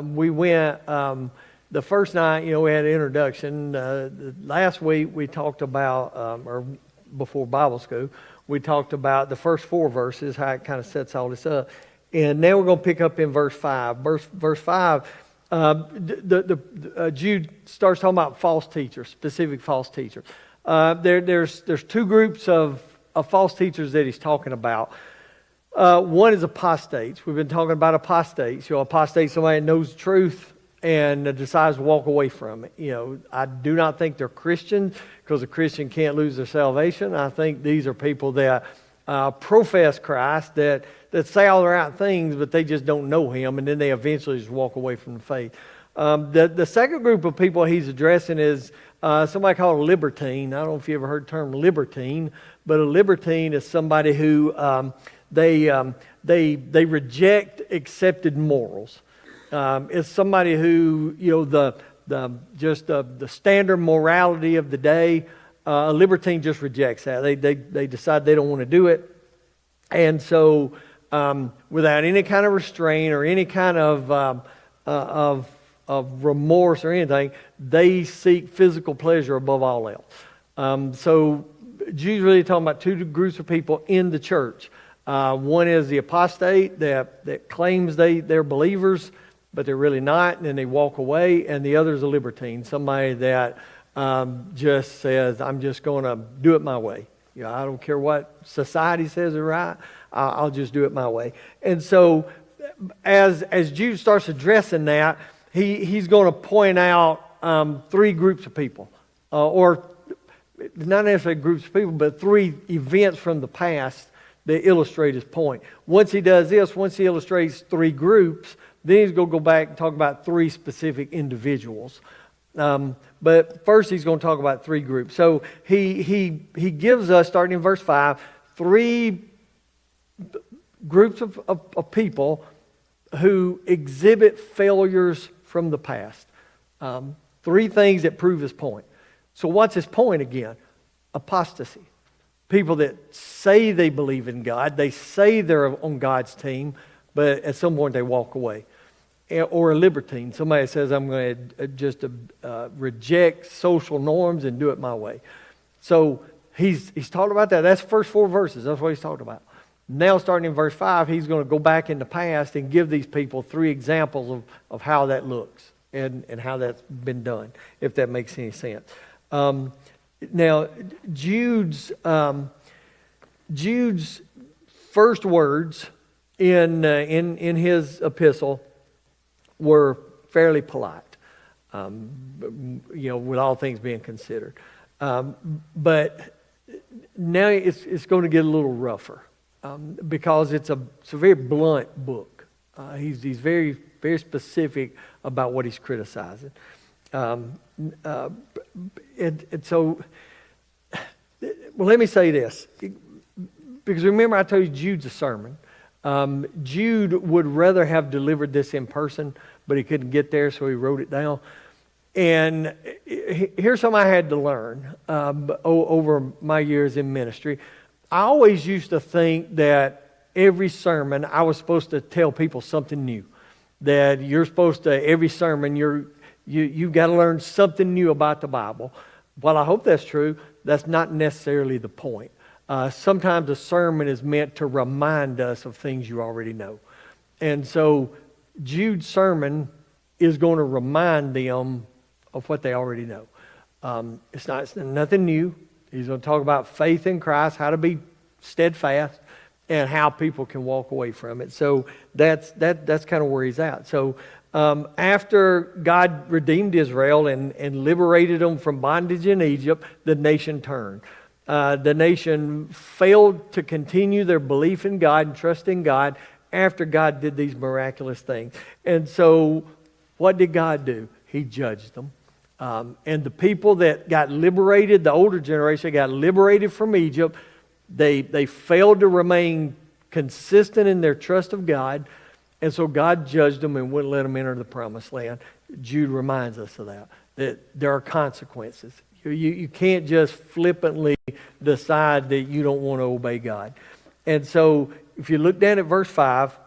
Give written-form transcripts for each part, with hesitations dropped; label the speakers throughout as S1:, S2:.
S1: We went the first night. We had an introduction. Last week we talked about, or before Bible school, we talked about the first 4 verses, how it kind of sets all this up. And now we're going to pick up in verse 5. Verse 5, Jude starts talking about false teachers, specific false teachers. There's 2 groups of false teachers that he's talking about. One is apostates. We've been talking about apostates. Apostates, somebody that knows the truth and decides to walk away from it. I do not think they're Christians, because a Christian can't lose their salvation. I think these are people that profess Christ, that say all the right things, but they just don't know Him, and then they eventually just walk away from the faith. The second group of people he's addressing is somebody called a libertine. I don't know if you ever heard the term libertine, but a libertine is somebody who they reject accepted morals. It's somebody who the standard morality of the day. A libertine just rejects that. They decide they don't want to do it, and so without any kind of restraint or any kind of remorse or anything, they seek physical pleasure above all else. So Jude's really talking about 2 groups of people in the church. One is the apostate that claims they're believers, but they're really not, and then they walk away. And the other is a libertine, somebody that just says, I'm just going to do it my way. I don't care what society says is right. I'll just do it my way. And so as Jude starts addressing that, he's going to point out 3 groups of people, or not necessarily groups of people, but 3 events from the past that illustrate his point. Once he does this, once he illustrates 3 groups, then he's going to go back and talk about 3 specific individuals. But first he's going to talk about 3 groups. So he gives us, starting in verse 5, 3 groups of people who exhibit failures from the past. 3 things that prove his point. So what's his point again? Apostasy. People that say they believe in God, they say they're on God's team, but at some point they walk away. Or a libertine, somebody says, I'm going to just reject social norms and do it my way. So he's talking about that. That's the first 4 verses. That's what he's talking about. Now, starting in verse 5, he's going to go back in the past and give these people 3 examples of how that looks and how that's been done, if that makes any sense. Now, Jude's first words in his epistle were fairly polite, with all things being considered. But now it's going to get a little rougher because it's a very blunt book. He's very, very specific about what he's criticizing. And so, well, let me say this. Because remember I told you Jude's a sermon. Jude would rather have delivered this in person, but he couldn't get there, so he wrote it down. And here's something I had to learn over my years in ministry. I always used to think that every sermon I was supposed to tell people something new. That you're supposed to, every sermon, you've got to learn something new about the Bible. While I hope that's true, that's not necessarily the point. Sometimes a sermon is meant to remind us of things you already know. And so Jude's sermon is going to remind them of what they already know. It's nothing new. He's going to talk about faith in Christ, how to be steadfast, and how people can walk away from it. So that's kind of where he's at. So after God redeemed Israel and liberated them from bondage in Egypt, the nation turned. The nation failed to continue their belief in God and trust in God after God did these miraculous things. And so what did God do? He judged them. And the people that got liberated, the older generation got liberated from Egypt, they failed to remain consistent in their trust of God. And so God judged them and wouldn't let them enter the promised land. Jude reminds us of that there are consequences. You can't just flippantly decide that you don't want to obey God. And so if you look down at verse 5,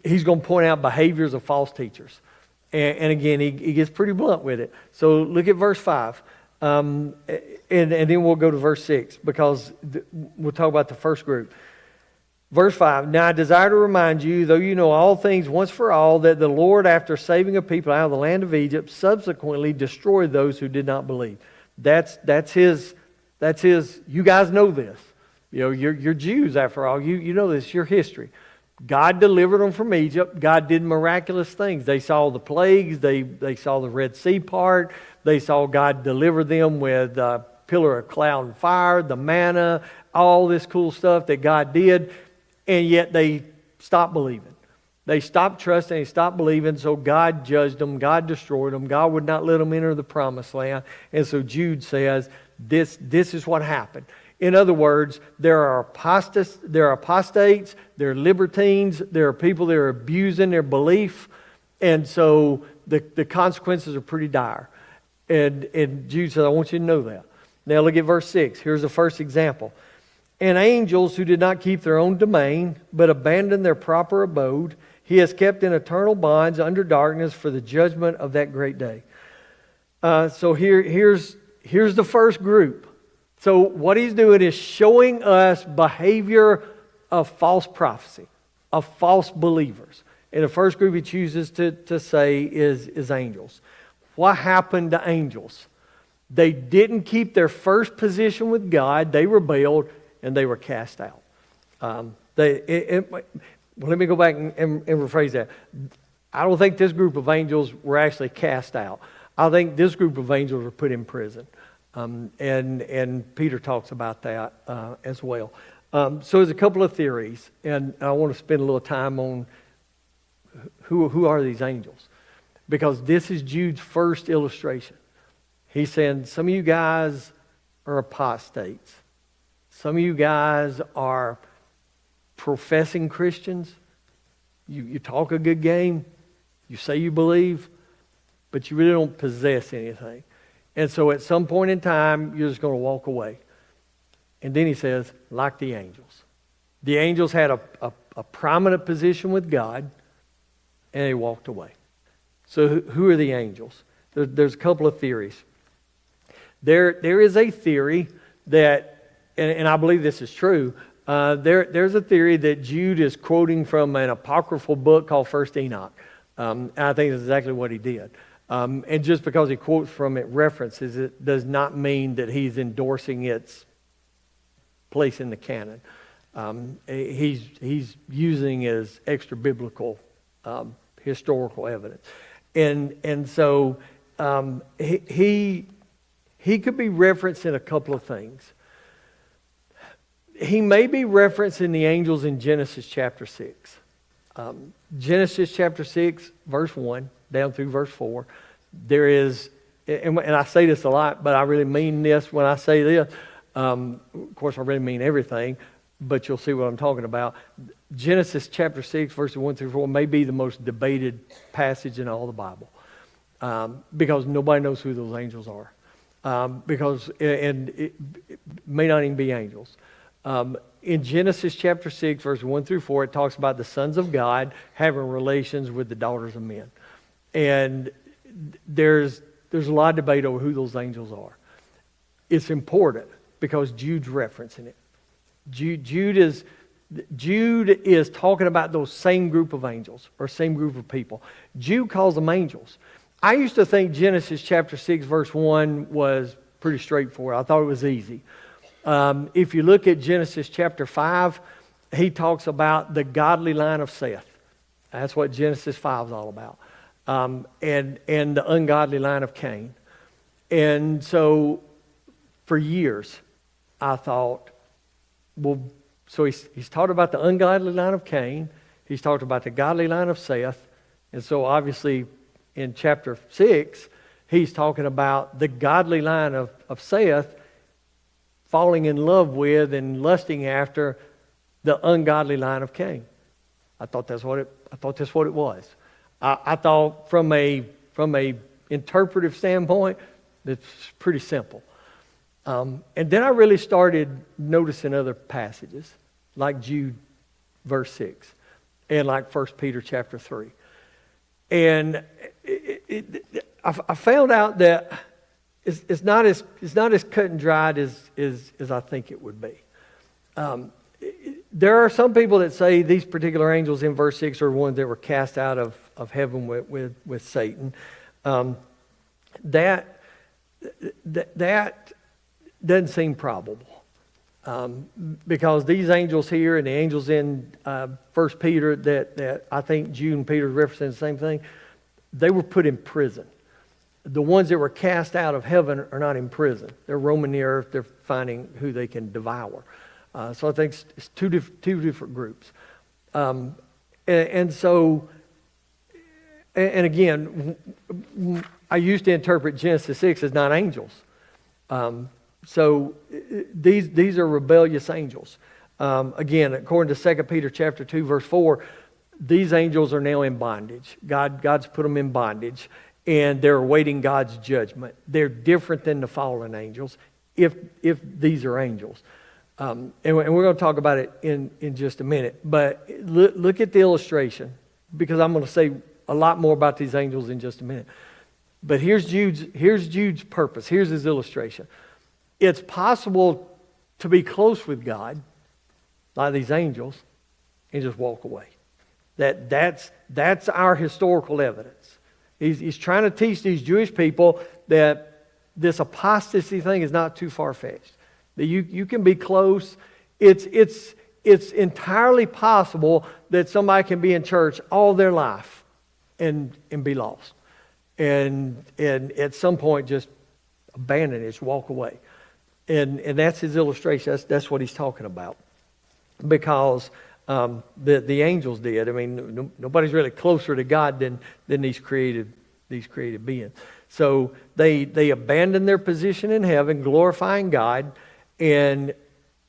S1: he's going to point out behaviors of false teachers. And again, he gets pretty blunt with it. So look at verse 5. And then we'll go to verse 6 because we'll talk about the first group. Verse 5, now I desire to remind you, though you know all things once for all, that the Lord, after saving a people out of the land of Egypt, subsequently destroyed those who did not believe. That's his, you guys know this. You know, you're Jews after all. You know this, your history. God delivered them from Egypt. God did miraculous things. They saw the plagues. They saw the Red Sea part. They saw God deliver them with a pillar of cloud and fire, the manna, all this cool stuff that God did. And yet they stopped believing. They stopped trusting. They stopped believing. So God judged them. God destroyed them. God would not let them enter the promised land. And so Jude says, this is what happened. In other words, there are apostates, there are libertines, there are people that are abusing their belief. And so the consequences are pretty dire. And Jude says, I want you to know that. Now look at verse 6. Here's the first example. And angels who did not keep their own domain, but abandoned their proper abode, he has kept in eternal bonds under darkness for the judgment of that great day. So here's the first group. So what he's doing is showing us behavior of false prophecy, of false believers. And the first group he chooses to say is angels. What happened to angels? They didn't keep their first position with God. They rebelled and they were cast out. Let me go back and rephrase that. I don't think this group of angels were actually cast out. I think this group of angels were put in prison. And Peter talks about that as well. So there's a couple of theories, and I want to spend a little time on who are these angels. Because this is Jude's first illustration. He's saying some of you guys are apostates. Some of you guys are professing Christians. You talk a good game. You say you believe, but you really don't possess anything. And so at some point in time, you're just going to walk away. And then he says, like the angels. The angels had a prominent position with God, and they walked away. So who are the angels? There's a couple of theories. There is a theory that, and I believe this is true, there's a theory that Jude is quoting from an apocryphal book called First Enoch. And I think that's exactly what he did. And just because he quotes from it, references it, does not mean that he's endorsing its place in the canon. He's using it as extra biblical historical evidence. And so he could be referencing a couple of things. He may be referencing the angels in Genesis chapter 6. Genesis chapter 6, verse 1, down through verse 4. There is, and I say this a lot, but I really mean this when I say this. Of course, I really mean everything, but you'll see what I'm talking about. Genesis chapter 6, verses 1 through 4 may be the most debated passage in all the Bible. Because nobody knows who those angels are. And it may not even be angels. In Genesis chapter 6, verse 1 through 4, it talks about the sons of God having relations with the daughters of men. And there's a lot of debate over who those angels are. It's important because Jude's referencing it. Jude is talking about those same group of angels or same group of people. Jude calls them angels. I used to think Genesis chapter 6, verse 1 was pretty straightforward. I thought it was easy. If you look at Genesis chapter 5, he talks about the godly line of Seth. That's what Genesis 5 is all about. And the ungodly line of Cain. And so for years, I thought, well, so he's talked about the ungodly line of Cain. He's talked about the godly line of Seth. And so obviously in chapter 6, he's talking about the godly line of Seth falling in love with and lusting after the ungodly line of Cain. I thought that's what it was. I thought from a interpretive standpoint, it's pretty simple. And then I really started noticing other passages, like Jude, verse 6. and like 1 Peter chapter 3. And I found out that it's not as cut and dried as I think it would be. There are some people that say these particular angels in verse 6 are ones that were cast out of heaven with Satan. That doesn't seem probable. Because these angels here and the angels in 1 Peter that I think Jude and Peter represent the same thing, they were put in prison. The ones that were cast out of heaven are not in prison. They're roaming the earth. They're finding who they can devour. So I think it's two different groups. And again, I used to interpret Genesis 6 as not angels. So these are rebellious angels. Again, according to 2 Peter chapter 2, verse 4, these angels are now in bondage. God's put them in bondage, and they're awaiting God's judgment. They're different than the fallen angels, if these are angels. And we're going to talk about it in just a minute. But look at the illustration, because I'm going to say a lot more about these angels in just a minute. But here's Jude's purpose. Here's his illustration. It's possible to be close with God, like these angels, and just walk away. That's our historical evidence. He's trying to teach these Jewish people that this apostasy thing is not too far-fetched. That you can be close. It's entirely possible that somebody can be in church all their life and be lost. And at some point just abandon it, just walk away. And that's his illustration. That's what he's talking about. Because the angels did. I mean, nobody's really closer to God than these created beings. So they abandoned their position in heaven, glorifying God, and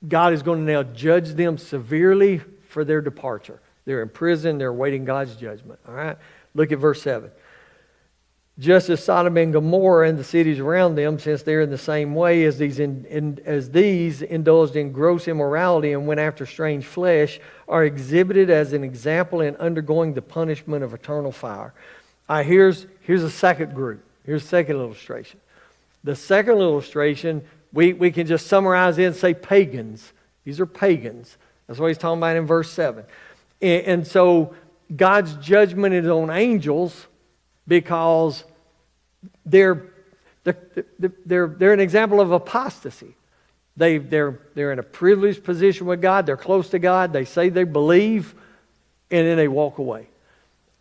S1: God is going to now judge them severely for their departure. They're in prison. They're awaiting God's judgment. All right? Look at verse 7. Just as Sodom and Gomorrah and the cities around them, since they're in the same way as these indulged in gross immorality and went after strange flesh, are exhibited as an example in undergoing the punishment of eternal fire. Here's a second group. Here's a second illustration. The second illustration, we can just summarize it and say pagans. These are pagans. That's what he's talking about in verse 7. And so God's judgment is on angels, because they're an example of apostasy. They're in a privileged position with God. They're close to God. They say they believe, and then they walk away.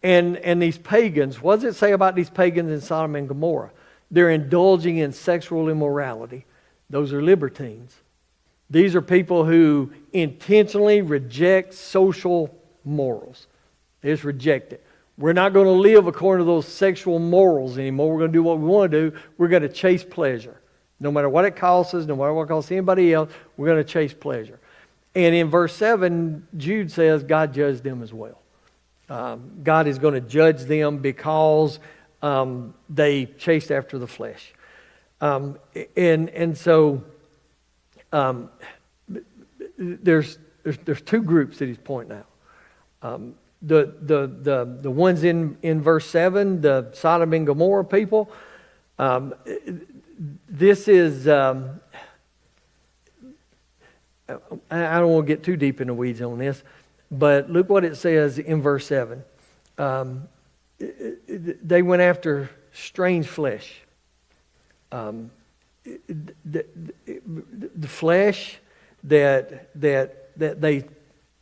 S1: And these pagans, what does it say about these pagans in Sodom and Gomorrah? They're indulging in sexual immorality. Those are libertines. These are people who intentionally reject social morals. They just reject it. We're not going to live according to those sexual morals anymore. We're going to do what we want to do. We're going to chase pleasure. No matter what it costs us, no matter what it costs anybody else, we're going to chase pleasure. And in verse 7, Jude says God judged them as well. God is going to judge them because they chased after the flesh. So there's two groups that he's pointing out. The ones in verse 7, the Sodom and Gomorrah people, this is, I don't want to get too deep in the weeds on this, but look what it says in verse 7. They went after strange flesh. The flesh that they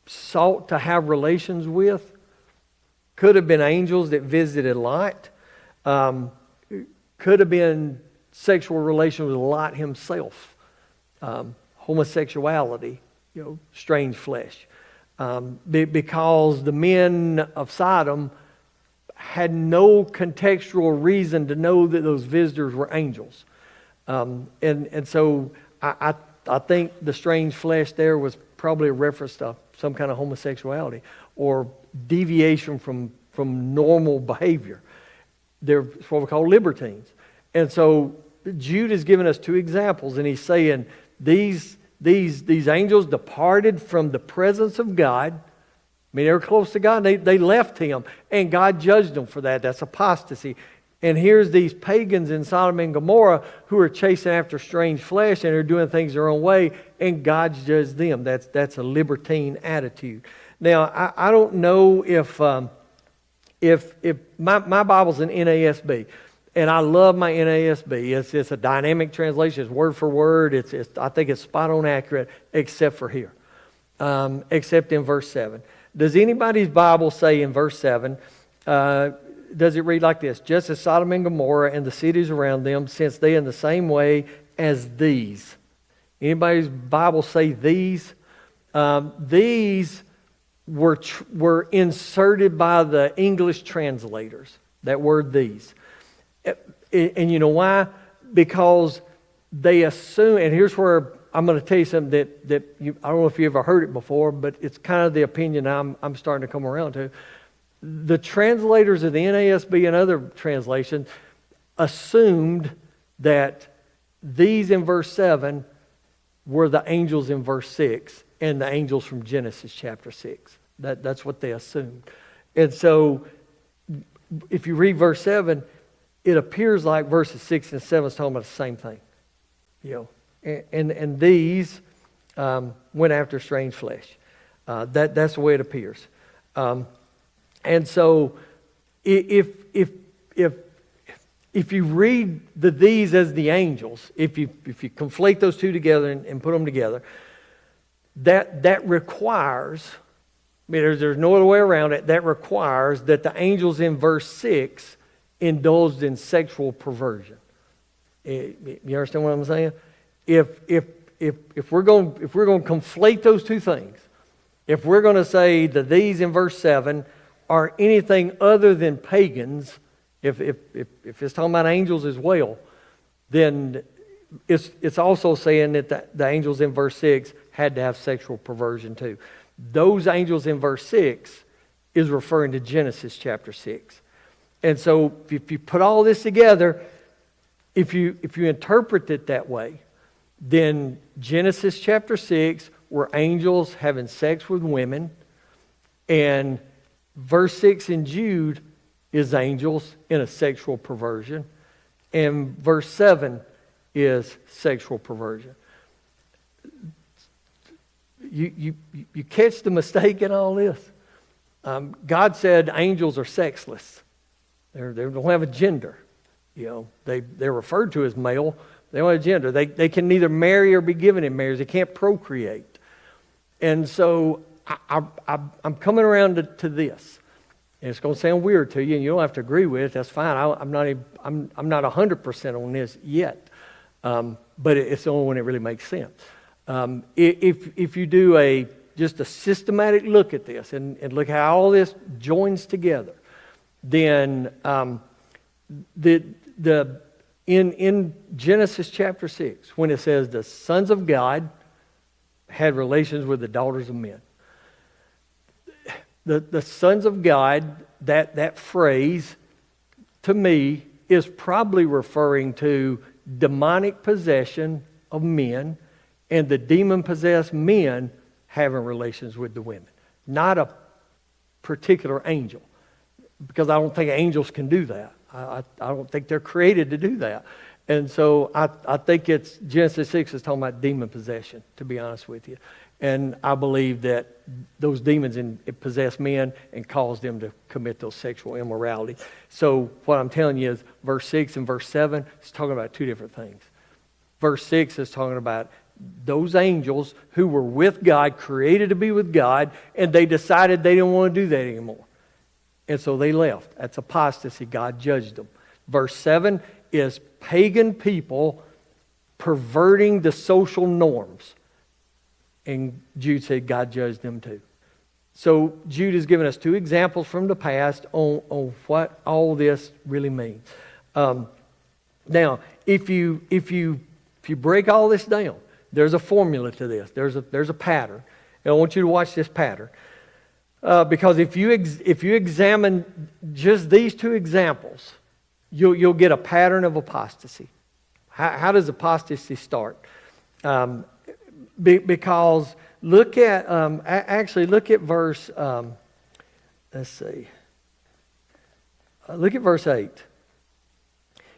S1: sought to have relations with could have been angels that visited Lot. Could have been sexual relations with Lot himself. Homosexuality, strange flesh. Because the men of Sodom had no contextual reason to know that those visitors were angels. And so I think the strange flesh there was probably a reference to some kind of homosexuality or deviation from normal behavior. They're what we call libertines. And so Jude has given us two examples, and he's saying these angels departed from the presence of God I mean, they were close to God. They left him, and God judged them for that. That's apostasy. And here's these pagans in Sodom and Gomorrah who are chasing after strange flesh and are doing things their own way, and God's judged them. That's a libertine attitude. Now, I don't know if my Bible's an NASB, and I love my NASB. It's a dynamic translation. It's word for word. I think it's spot on accurate, except for here, except in verse 7. Does anybody's Bible say in verse 7? Does it read like this? Just as Sodom and Gomorrah and the cities around them, since they in the same way as these. Anybody's Bible say these? These were inserted by the English translators. That word these. And you know why? Because they assume, and here's where I'm going to tell you something that I don't know if you ever heard it before, but it's kind of the opinion I'm starting to come around to. The translators of the NASB and other translations assumed that these in verse 7 were the angels in verse 6 and the angels from Genesis chapter 6. That's what they assumed. And so if you read verse 7, it appears like verses 6 and 7 is talking about the same thing. You know, and these went after strange flesh. That's the way it appears. And so, if you read these as the angels, if you conflate those two together and put them together, that requires, I mean, there's no other way around it. That requires that the angels in verse 6 indulged in sexual perversion. You understand what I'm saying? If we're going to conflate those two things, if we're going to say that these in verse 7 are anything other than pagans, if it's talking about angels as well, then it's also saying that the angels in verse 6 had to have sexual perversion too. Those angels in verse 6 is referring to Genesis chapter 6. And so if you put all this together, if you interpret it that way, then Genesis chapter 6 were angels having sex with women, and verse 6 in Jude is angels in a sexual perversion, and verse 7 is sexual perversion. You catch the mistake in all this? God said angels are sexless. They don't have a gender. You know, they're referred to as male. They don't have a gender. They can neither marry or be given in marriage. They can't procreate. And so I'm coming around to this. And it's going to sound weird to you, and you don't have to agree with it. That's fine. I'm not 100% on this yet, but it's the only one that really makes sense. If you do just a systematic look at this and look how all this joins together, then in Genesis chapter 6, when it says the sons of God had relations with the daughters of men, the sons of God, that phrase, to me, is probably referring to demonic possession of men and the demon-possessed men having relations with the women. Not a particular angel, because I don't think angels can do that. I don't think they're created to do that. And so I think it's Genesis 6 is talking about demon possession, to be honest with you. And I believe that those demons possess men and cause them to commit those sexual immorality. So what I'm telling you is verse 6 and verse 7 is talking about two different things. Verse 6 is talking about those angels who were with God, created to be with God, and they decided they didn't want to do that anymore. And so they left. That's apostasy. God judged them. Verse 7 is pagan people perverting the social norms. And Jude said God judged them too. So Jude has given us two examples from the past on what all this really means. Now, if you break all this down, there's a formula to this. There's a pattern. And I want you to watch this pattern. Because if you examine just these two examples, you'll get a pattern of apostasy. How does apostasy start? Because look at verse Let's see. Look at verse 8.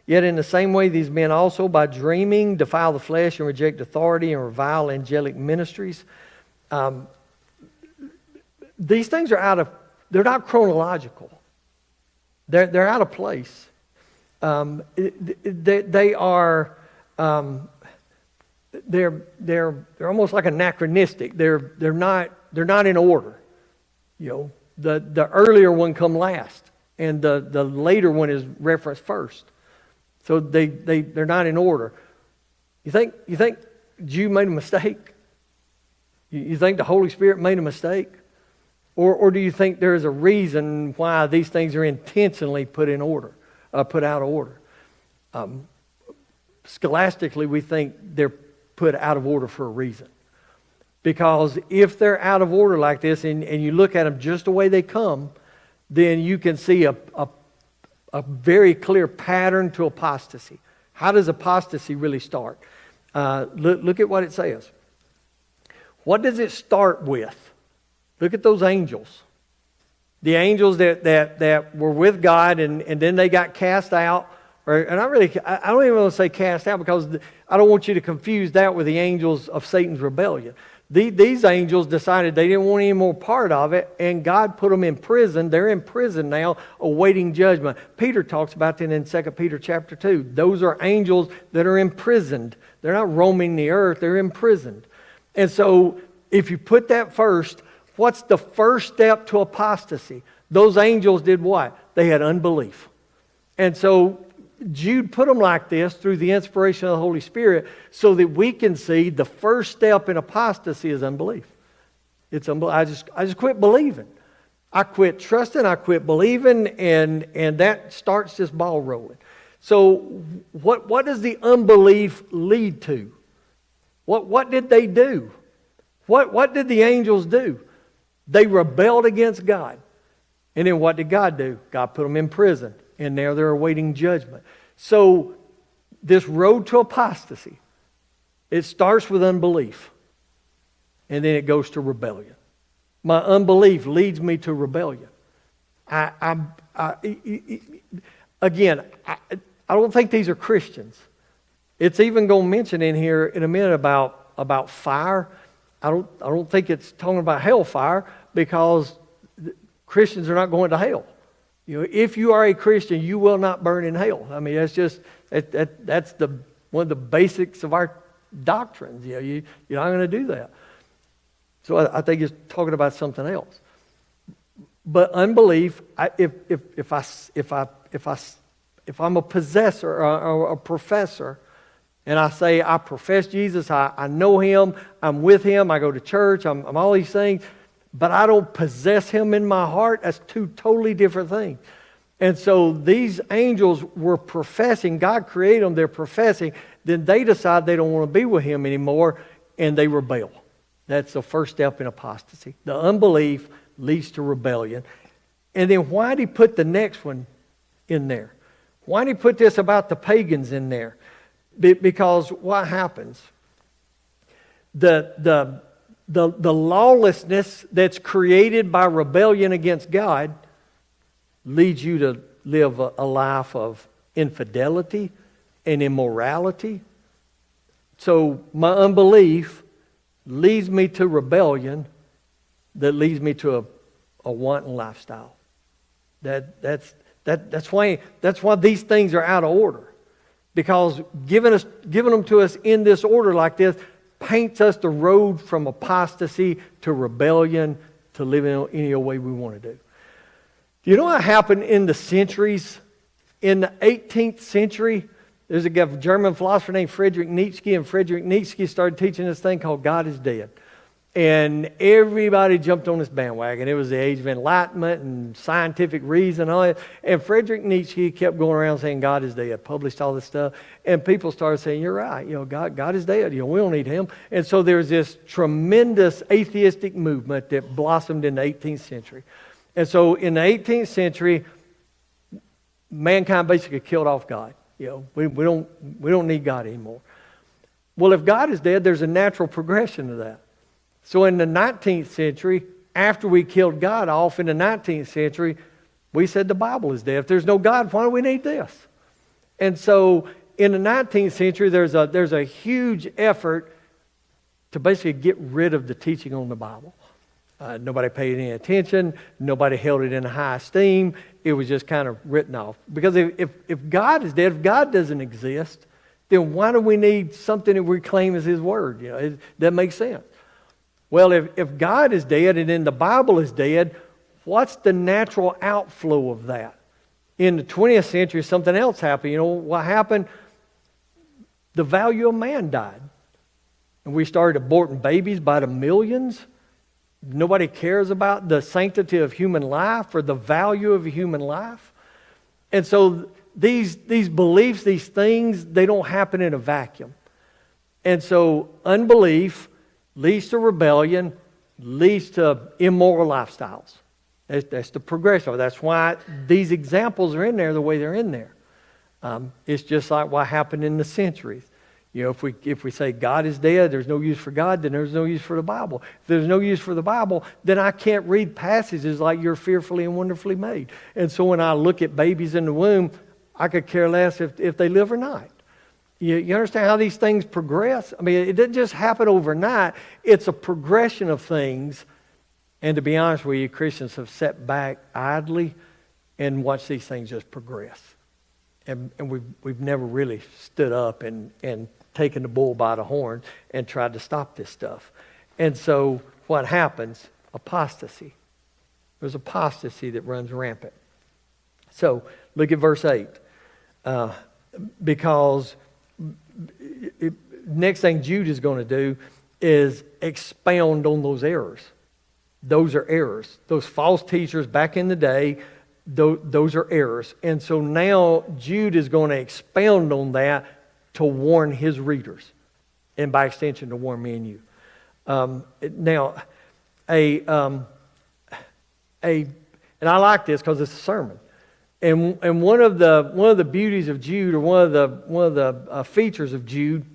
S1: Yet in the same way, these men also, by dreaming, defile the flesh and reject authority and revile angelic ministries. These things are they're not chronological. They're out of place. They are, they're almost like anachronistic. They're not in order. You know, the earlier one come last, and the later one is referenced first. So they're not in order. You think Jude made a mistake? You think the Holy Spirit made a mistake? Or do you think there is a reason why these things are intentionally put out of order? Scholastically, we think they're put out of order for a reason. Because if they're out of order like this, and you look at them just the way they come, then you can see a very clear pattern to apostasy. How does apostasy really start? Look at what it says. What does it start with? Look at those angels. The angels that were with God and then they got cast out. I don't even want to say cast out because I don't want you to confuse that with the angels of Satan's rebellion. These angels decided they didn't want any more part of it, and God put them in prison. They're in prison now, awaiting judgment. Peter talks about that in 2 Peter chapter 2. Those are angels that are imprisoned. They're not roaming the earth, they're imprisoned. And so, if you put that first, what's the first step to apostasy? Those angels did what? They had unbelief. And so, Jude put them like this through the inspiration of the Holy Spirit so that we can see the first step in apostasy is unbelief. It's unbelief. I just quit believing. I quit trusting, I quit believing, and that starts this ball rolling. So what does the unbelief lead to? What did they do? What did the angels do? They rebelled against God. And then what did God do? God put them in prison. And now they're awaiting judgment. So this road to apostasy, it starts with unbelief. And then it goes to rebellion. My unbelief leads me to rebellion. I don't think these are Christians. It's even going to mention in here in a minute about fire. I don't think it's talking about hellfire because Christians are not going to hell. You know, if you are a Christian, you will not burn in hell. I mean, that's one of the basics of our doctrines. You know, you're not going to do that. So I think it's talking about something else. But unbelief, if I'm a possessor or a professor, and I say I profess Jesus, I know Him, I'm with Him, I go to church, I'm all these things. But I don't possess Him in my heart. That's two totally different things. And so these angels were professing. God created them. They're professing. Then they decide they don't want to be with Him anymore, and they rebel. That's the first step in apostasy. The unbelief leads to rebellion. And then why did He put the next one in there? Why did He put this about the pagans in there? Because what happens? The lawlessness that's created by rebellion against God leads you to live a life of infidelity and immorality. So my unbelief leads me to rebellion that leads me to a wanton lifestyle. That's why these things are out of order. Because giving them to us in this order like this paints us the road from apostasy to rebellion to living any old way we want to do. Do you know what happened in the centuries? In the 18th century, there's a German philosopher named Friedrich Nietzsche, and Friedrich Nietzsche started teaching this thing called God is Dead. And everybody jumped on this bandwagon. It was the age of enlightenment and scientific reason and all that. And Friedrich Nietzsche kept going around saying God is dead, published all this stuff. And people started saying, you're right, God is dead. We don't need Him. And so there's this tremendous atheistic movement that blossomed in the 18th century. And so in the 18th century, mankind basically killed off God. We don't need God anymore. Well, if God is dead, there's a natural progression to that. So in the 19th century, after we killed God off in the 19th century, we said the Bible is dead. If there's no God, why do we need this? And so in the 19th century, there's a huge effort to basically get rid of the teaching on the Bible. Nobody paid any attention. Nobody held it in high esteem. It was just kind of written off. Because if God is dead, if God doesn't exist, then why do we need something that we claim as His Word? That makes sense. Well, if God is dead and then the Bible is dead, what's the natural outflow of that? In the 20th century, something else happened. What happened? The value of man died. And we started aborting babies by the millions. Nobody cares about the sanctity of human life or the value of a human life. And so these beliefs, these things, they don't happen in a vacuum. And so unbelief leads to rebellion, leads to immoral lifestyles. That's the progression. That's why these examples are in there the way they're in there. It's just like what happened in the centuries. If we say God is dead, there's no use for God, then there's no use for the Bible. If there's no use for the Bible, then I can't read passages like you're fearfully and wonderfully made. And so when I look at babies in the womb, I could care less if they live or not. You understand how these things progress? I mean, it doesn't just happen overnight. It's a progression of things. And to be honest with you, Christians have sat back idly and watched these things just progress. And we've never really stood up and taken the bull by the horn and tried to stop this stuff. And so what happens? Apostasy. There's apostasy that runs rampant. So look at verse 8. Because next thing Jude is going to do is expound on those errors. Those are errors. Those false teachers back in the day, those are errors. And so now Jude is going to expound on that to warn his readers. And by extension, to warn me and you. And I like this because it's a sermon. And one of the beauties of Jude, or one of the features of Jude,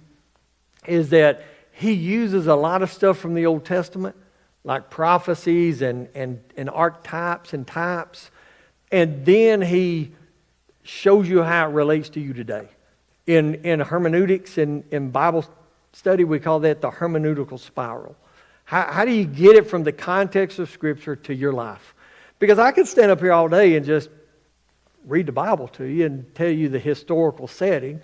S1: is that he uses a lot of stuff from the Old Testament, like prophecies and archetypes and types, and then he shows you how it relates to you today. In hermeneutics, in Bible study, we call that the hermeneutical spiral. How do you get it from the context of Scripture to your life? Because I could stand up here all day and just read the Bible to you and tell you the historical setting.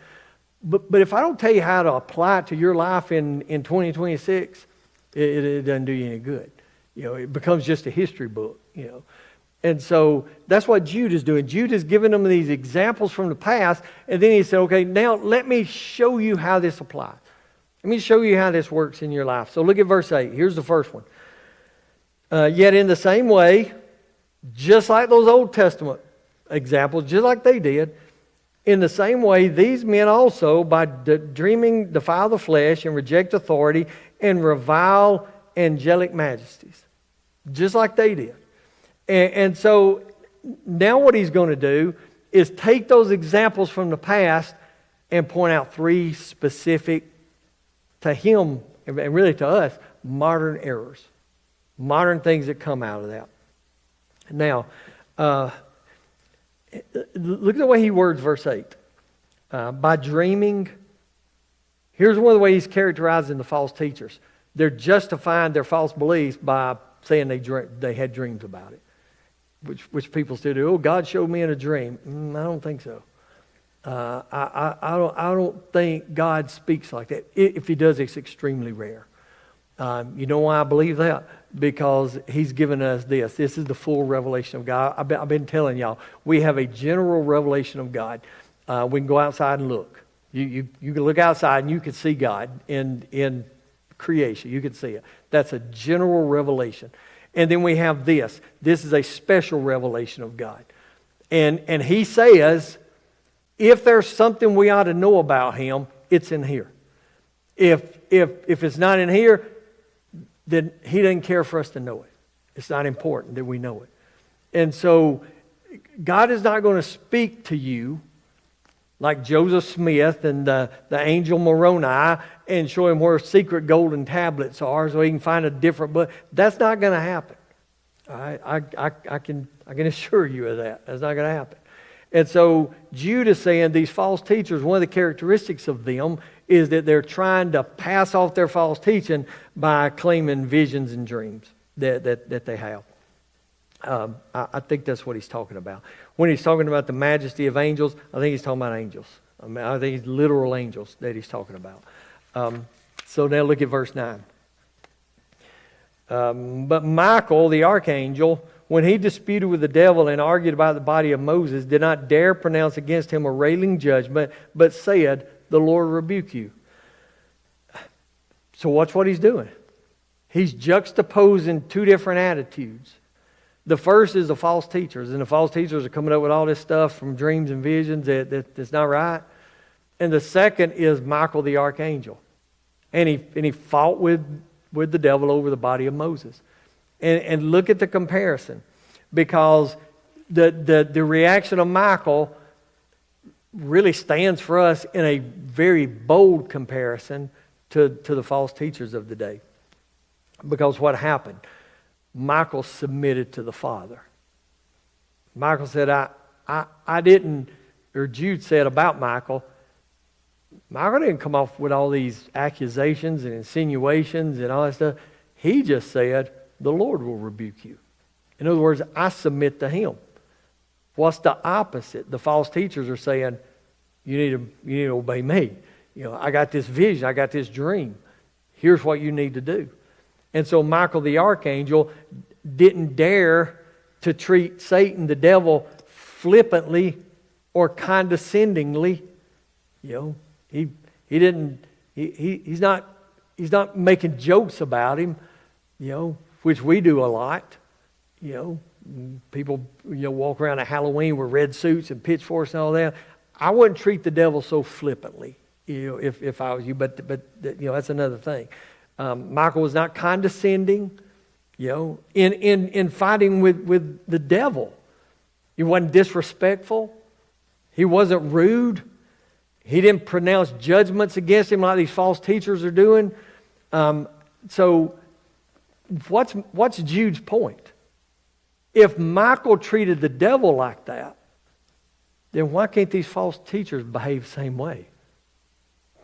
S1: But if I don't tell you how to apply it to your life in 2026, it doesn't do you any good. It becomes just a history book, And so that's what Jude is doing. Jude is giving them these examples from the past, and then he said, okay, now let me show you how this applies. Let me show you how this works in your life. So look at verse 8. Here's the first one. Yet in the same way, just like those Old Testament examples, just like they did, in the same way, these men also, by dreaming, defile the flesh and reject authority and revile angelic majesties. Just like they did. And so now what he's going to do is take those examples from the past and point out three specific, to him and really to us, modern errors. Modern things that come out of that. Now, look at the way he words verse 8. By dreaming, here's one of the ways he's characterizing the false teachers. They're justifying their false beliefs by saying they had dreams about it. Which people still do. Oh, God showed me in a dream. I don't think so. I don't think God speaks like that. If He does, it's extremely rare. You know why I believe that? Because He's given us this. This is the full revelation of God. I've been telling y'all, we have a general revelation of God. We can go outside and look. You can look outside and you can see God in creation. You can see it. That's a general revelation. And then we have this. This is a special revelation of God. And He says, if there's something we ought to know about Him, it's in here. If it's not in here, then He doesn't care for us to know it. It's not important that we know it. And so God is not going to speak to you like Joseph Smith and the angel Moroni and show him where secret golden tablets are so he can find a different book. That's not going to happen. I can assure you of that. That's not going to happen. And so Jude is saying these false teachers, one of the characteristics of them is that they're trying to pass off their false teaching by claiming visions and dreams that they have. I think that's what he's talking about. When he's talking about the majesty of angels, I think he's talking about angels. I think it's literal angels that he's talking about. So now look at verse 9. But Michael, the archangel, when he disputed with the devil and argued about the body of Moses, did not dare pronounce against him a railing judgment, but said, "The Lord rebuke you." So watch what he's doing. He's juxtaposing two different attitudes. The first is the false teachers, and the false teachers are coming up with all this stuff from dreams and visions that's not right. And the second is Michael the archangel. And he fought with the devil over the body of Moses. And look at the comparison, because the reaction of Michael really stands for us in a very bold comparison to the false teachers of the day. Because what happened? Michael submitted to the Father. Michael said, I didn't, or Jude said about Michael didn't come off with all these accusations and insinuations and all that stuff. He just said, "The Lord will rebuke you." In other words, I submit to Him. What's the opposite? The false teachers are saying, you need to obey me. I got this vision, I got this dream. Here's what you need to do. And so Michael the archangel didn't dare to treat Satan, the devil, flippantly or condescendingly. He's not making jokes about him, which we do a lot. People walk around at Halloween with red suits and pitchforks and all that. I wouldn't treat the devil so flippantly, if I was you. But that's another thing. Michael was not condescending, in fighting with the devil. He wasn't disrespectful. He wasn't rude. He didn't pronounce judgments against him like these false teachers are doing. So what's Jude's point? If Michael treated the devil like that, then why can't these false teachers behave the same way?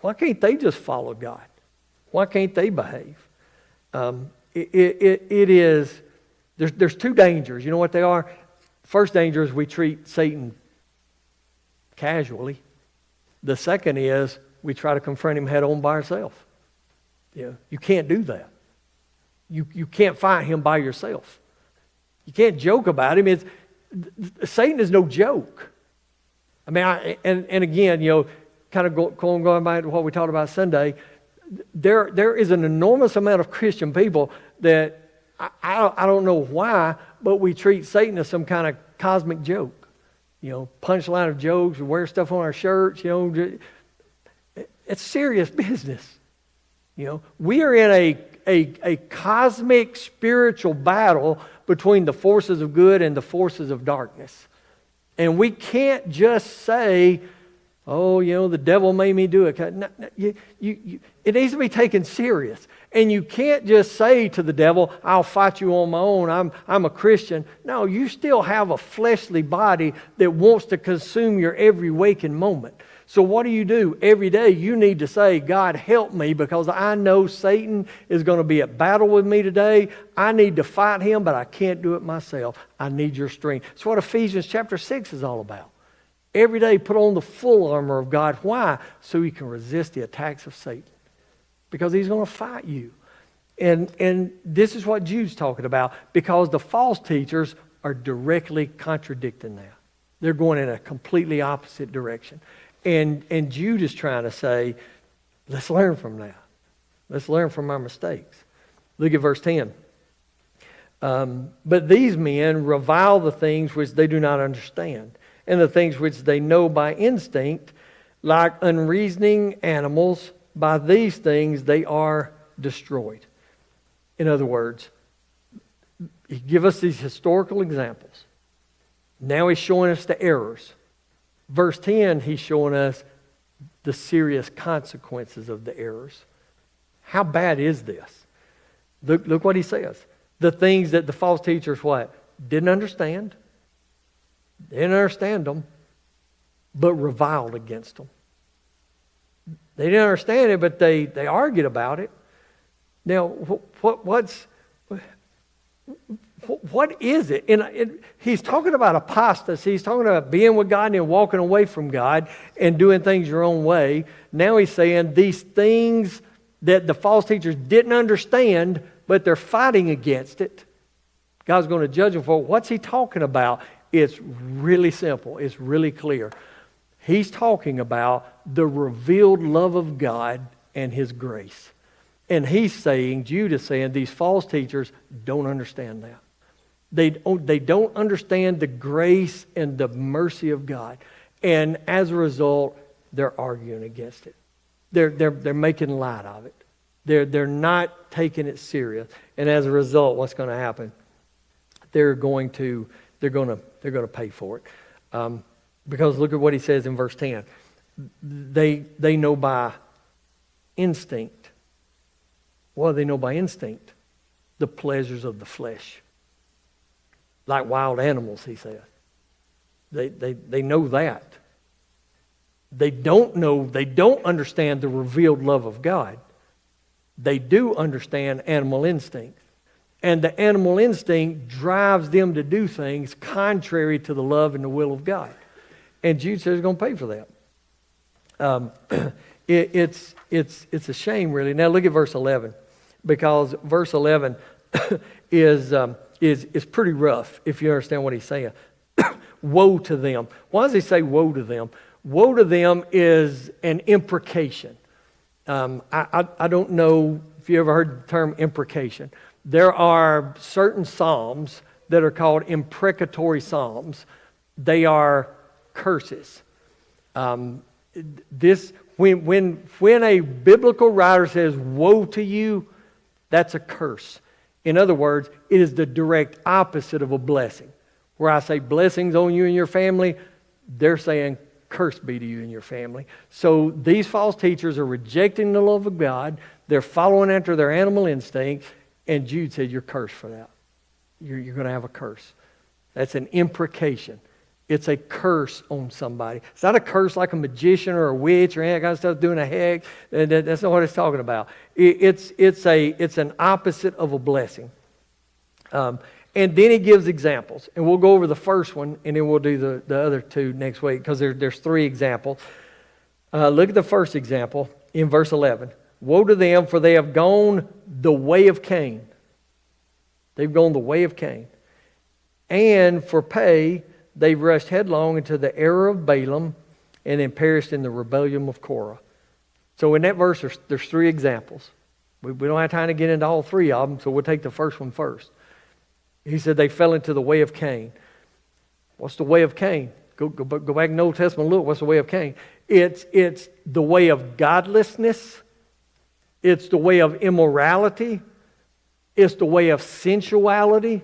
S1: Why can't they just follow God? Why can't they behave? There's two dangers. You know what they are? First danger is we treat Satan casually. The second is we try to confront him head on by ourselves. You can't do that. You can't fight him by yourself. You can't joke about him. Satan is no joke. I mean, and again, kind of going back to what we talked about Sunday, there is an enormous amount of Christian people that I don't know why, but we treat Satan as some kind of cosmic joke. Punchline of jokes, we wear stuff on our shirts, it's serious business. We are in a cosmic spiritual battle between the forces of good and the forces of darkness. And we can't just say, the devil made me do it. No, it needs to be taken serious. And you can't just say to the devil, "I'll fight you on my own. I'm a Christian." No, you still have a fleshly body that wants to consume your every waking moment. So what do? Every day you need to say, "God, help me, because I know Satan is going to be at battle with me today. I need to fight him, but I can't do it myself. I need your strength." That's what Ephesians chapter 6 is all about. Every day put on the full armor of God. Why? So you can resist the attacks of Satan. Because he's going to fight you. And this is what Jude's talking about, because the false teachers are directly contradicting that. They're going in a completely opposite direction. And Jude is trying to say, let's learn from that. Let's learn from our mistakes. Look at verse 10. But these men revile the things which they do not understand, and the things which they know by instinct, like unreasoning animals. By these things they are destroyed. In other words, he gives us these historical examples. Now he's showing us the errors. Verse 10, he's showing us the serious consequences of the errors. How bad is this? Look what he says. the things that the false teachers what? Didn't understand. Didn't understand them, but reviled against them. They didn't understand it, but they argued about it. Now, what is it? And he's talking about apostasy. He's talking about being with God and then walking away from God and doing things your own way. Now he's saying these things that the false teachers didn't understand, but they're fighting against it. God's going to judge them for it. What's he talking about? It's really simple. It's really clear. He's talking about the revealed love of God and His grace. And he's saying, Jude is saying, these false teachers don't understand that. They don't understand the grace and the mercy of God. And as a result, they're arguing against it. They're making light of it. They're not taking it serious. And as a result, what's going to happen? They're going to pay for it. Because look at what he says in verse 10. They know by instinct. What do they know by instinct? The pleasures of the flesh. Like wild animals, he says. They know that. They don't understand the revealed love of God. They do understand animal instinct. And the animal instinct drives them to do things contrary to the love and the will of God. And Jude says he's going to pay for that. It's a shame, really. Now look at verse 11, because verse 11 is pretty rough if you understand what he's saying. Woe to them. Why does he say woe to them? Woe to them is an imprecation. I don't know if you ever heard the term imprecation. There are certain psalms that are called imprecatory psalms. They are curses. When a biblical writer says woe to you, that's a curse. In other words, it is the direct opposite of a blessing. Where I say blessings on you and your family, they're saying curse be to you and your family. So these false teachers are rejecting the love of God. They're following after their animal instincts. And Jude said, you're cursed for that. You're going to have a curse. That's an imprecation. It's a curse on somebody. It's not a curse like a magician or a witch or any kind of stuff doing a hex. That's not what it's talking about. It's an opposite of a blessing. And then he gives examples. And we'll go over the first one, and then we'll do the other two next week, because there's three examples. Look at the first example in verse 11. Woe to them, for they have gone the way of Cain. They've gone the way of Cain. And for pay, they've rushed headlong into the error of Balaam and then perished in the rebellion of Korah. So in that verse, there's three examples. We don't have time to get into all three of them, so we'll take the first one first. He said they fell into the way of Cain. What's the way of Cain? Go back in the Old Testament and look. What's the way of Cain? It's the way of godlessness. It's the way of immorality. It's the way of sensuality.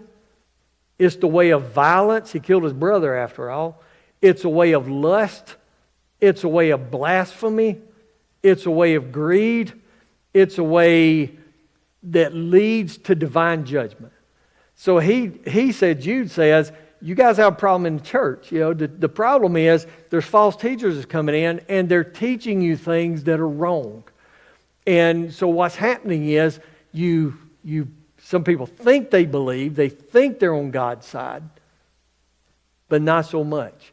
S1: It's the way of violence. He killed his brother after all. It's a way of lust. It's a way of blasphemy. It's a way of greed. It's a way that leads to divine judgment. So he said, Jude says, you guys have a problem in the church. You know, the problem is there's false teachers coming in and they're teaching you things that are wrong. And so what's happening is some people think they believe, they think they're on God's side, but not so much.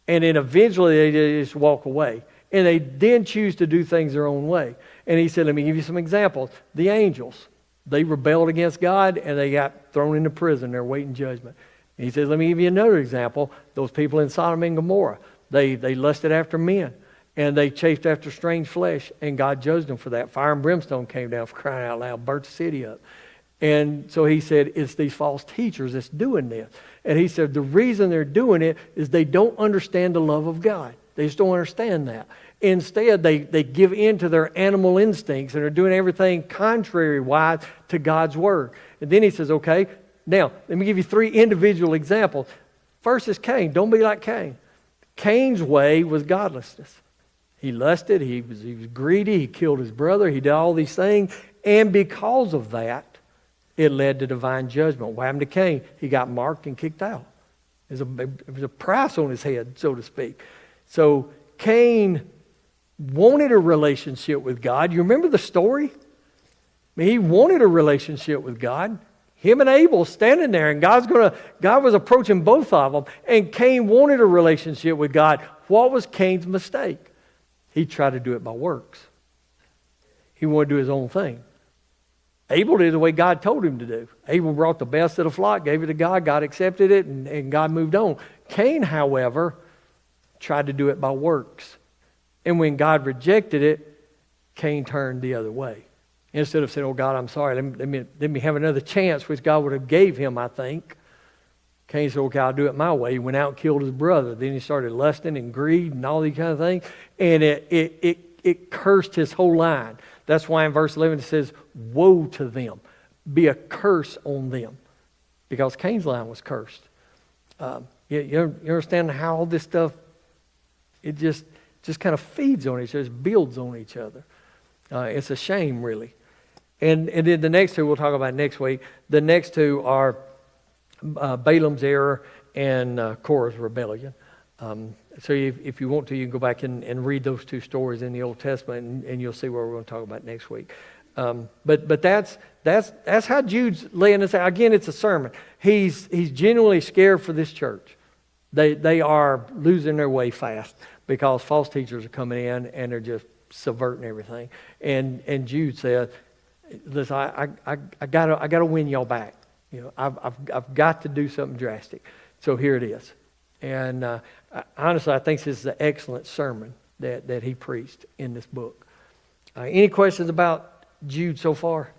S1: And then eventually they just walk away. And they then choose to do things their own way. And he said, let me give you some examples. The angels, they rebelled against God and they got thrown into prison. They're waiting judgment. And he says, let me give you another example. Those people in Sodom and Gomorrah, they lusted after men. And they chased after strange flesh, and God judged them for that. Fire and brimstone came down, for crying out loud, burnt the city up. And so he said, it's these false teachers that's doing this. And he said, the reason they're doing it is they don't understand the love of God. They just don't understand that. Instead, they give in to their animal instincts and are doing everything contrary-wise to God's Word. And then he says, okay, now, let me give you three individual examples. First is Cain. Don't be like Cain. Cain's way was godlessness. He lusted, he was greedy, he killed his brother, he did all these things. And because of that, It led to divine judgment. What happened to Cain? He got marked and kicked out. It was a price on his head, so to speak. So Cain wanted a relationship with God. You remember the story? I mean, he wanted a relationship with God. Him and Abel standing there, and God was approaching both of them, and Cain wanted a relationship with God. What was Cain's mistake? He tried to do it by works. He wanted to do his own thing. Abel did the way God told him to do. Abel brought the best of the flock, gave it to God. God accepted it, and God moved on. Cain, however, tried to do it by works. And when God rejected it, Cain turned the other way. Instead of saying, oh God, I'm sorry, let me have another chance, which God would have gave him, I think. Cain said, okay, I'll do it my way. He went out and killed his brother. Then he started lusting and greed and all these kind of things. And it cursed his whole line. That's why in verse 11 it says, woe to them. Be a curse on them. Because Cain's line was cursed. You understand how all this stuff, it just kind of feeds on each other, it builds on each other. It's a shame, really. And then the next two we'll talk about next week. The next two are Balaam's error and Korah's rebellion. So if you want to, you can go back and read those two stories in the Old Testament, and you'll see what we're going to talk about next week. But that's how Jude's laying this out. Again, it's a sermon. He's genuinely scared for this church. They are losing their way fast because false teachers are coming in and they're just subverting everything. And Jude said, listen, I gotta win y'all back. You know, I've got to do something drastic. So here it is. And honestly, I think this is an excellent sermon that he preached in this book. Any questions about Jude so far?